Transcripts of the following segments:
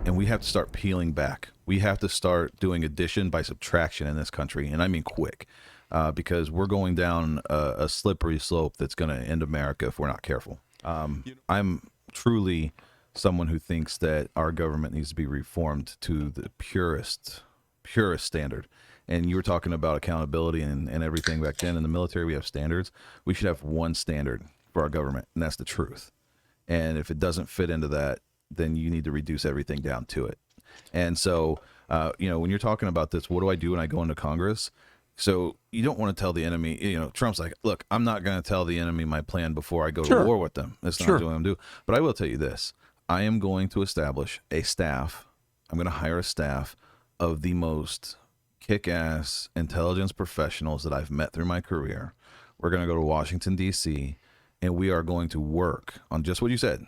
and we have to start peeling back. We have to start doing addition by subtraction in this country, and I mean quick, because we're going down a slippery slope that's going to end America if we're not careful. I'm truly someone who thinks that our government needs to be reformed to the purest standard. And you were talking about accountability and everything back then. In the military, we have standards. We should have one standard for our government, and that's the truth. And if it doesn't fit into that, then you need to reduce everything down to it. And so, when you're talking about this, what do I do when I go into Congress? So you don't want to tell the enemy, Trump's like, look, I'm not going to tell the enemy my plan before I go to war with them. That's not what I'm doing. But I will tell you this. I am going to establish a staff. I'm going to hire a staff of the most kick-ass intelligence professionals that I've met through my career. We're going to go to Washington, D.C., and we are going to work on just what you said,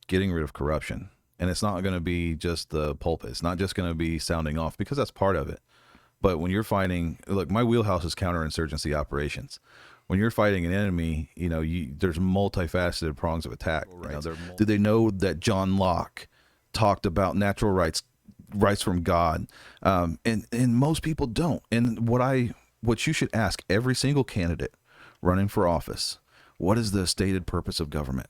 getting rid of corruption. And it's not going to be just the pulpit. It's not just going to be sounding off, because that's part of it. But when you're fighting, look, my wheelhouse is counterinsurgency operations. When you're fighting an enemy, there's multifaceted prongs of attack. Do they know that John Locke talked about natural rights from God? And most people don't. And what you should ask every single candidate running for office, what is the stated purpose of government?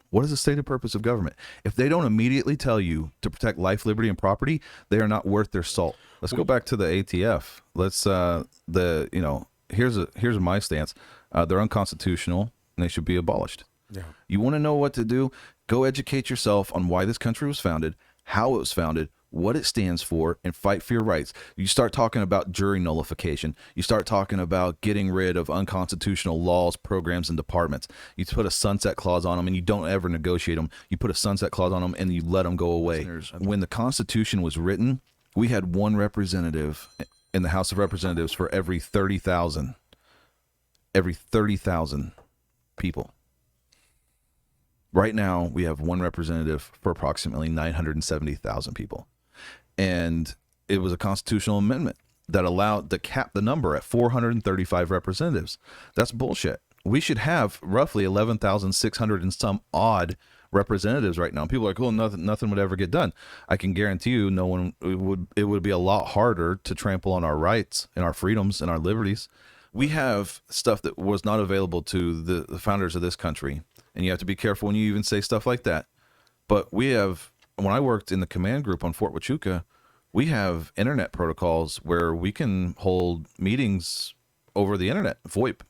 What is the stated purpose of government? If they don't immediately tell you to protect life, liberty, and property, they are not worth their salt. Let's go back to the ATF. Here's my stance. They're unconstitutional and they should be abolished. Yeah. You want to know what to do? Go educate yourself on why this country was founded, how it was founded, what it stands for, and fight for your rights. You start talking about jury nullification. You start talking about getting rid of unconstitutional laws, programs, and departments. You put a sunset clause on them, and you don't ever negotiate them. You put a sunset clause on them, and you let them go away. When the Constitution was written, we had one representative in the House of Representatives for every 30,000 people. Right now, we have one representative for approximately 970,000 people. And it was a constitutional amendment that allowed to cap the number at 435 representatives. That's bullshit. We should have roughly 11,600 and some odd representatives right now. People are like, "Oh, nothing would ever get done." I can guarantee you, it would be a lot harder to trample on our rights and our freedoms and our liberties. We have stuff that was not available to the founders of this country, and you have to be careful when you even say stuff like that. But we have, when I worked in the command group on Fort Huachuca, we have internet protocols where we can hold meetings over the internet, VoIP,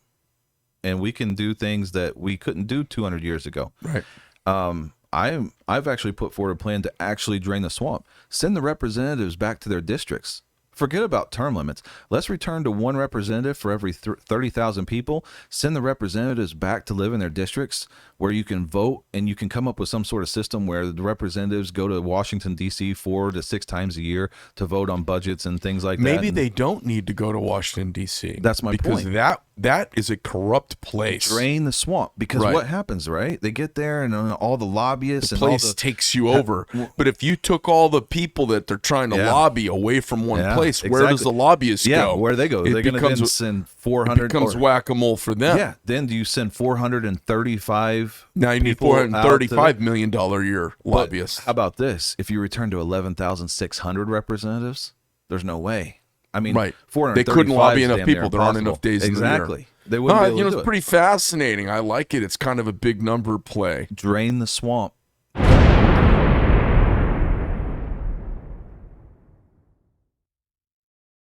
and we can do things that we couldn't do 200 years ago. Right. I've actually put forward a plan to actually drain the swamp. Send the representatives back to their districts. Forget about term limits. Let's return to one representative for every 30,000 people. Send the representatives back to live in their districts where you can vote, and you can come up with some sort of system where the representatives go to Washington, D.C. 4 to 6 times a year to vote on budgets and things like that. Maybe they don't need to go to Washington, D.C. That's my point. Because that is a corrupt place. Drain the swamp. Because what happens, right? They get there and all the lobbyists the and place all the takes you over. But if you took all the people that they're trying to lobby away from one place, where does the lobbyists go? Where they go? They're going to then send 400. It becomes whack-a-mole for them. Yeah. Then do you send 435? Now you need $435 million a year lobbyists. How about this? If you return to 11,600 representatives, there's no way. I mean, right. They couldn't lobby enough people. There aren't enough days in the year. Exactly. They wouldn't be able to do it's pretty fascinating. I like it. It's kind of a big number play. Drain the swamp.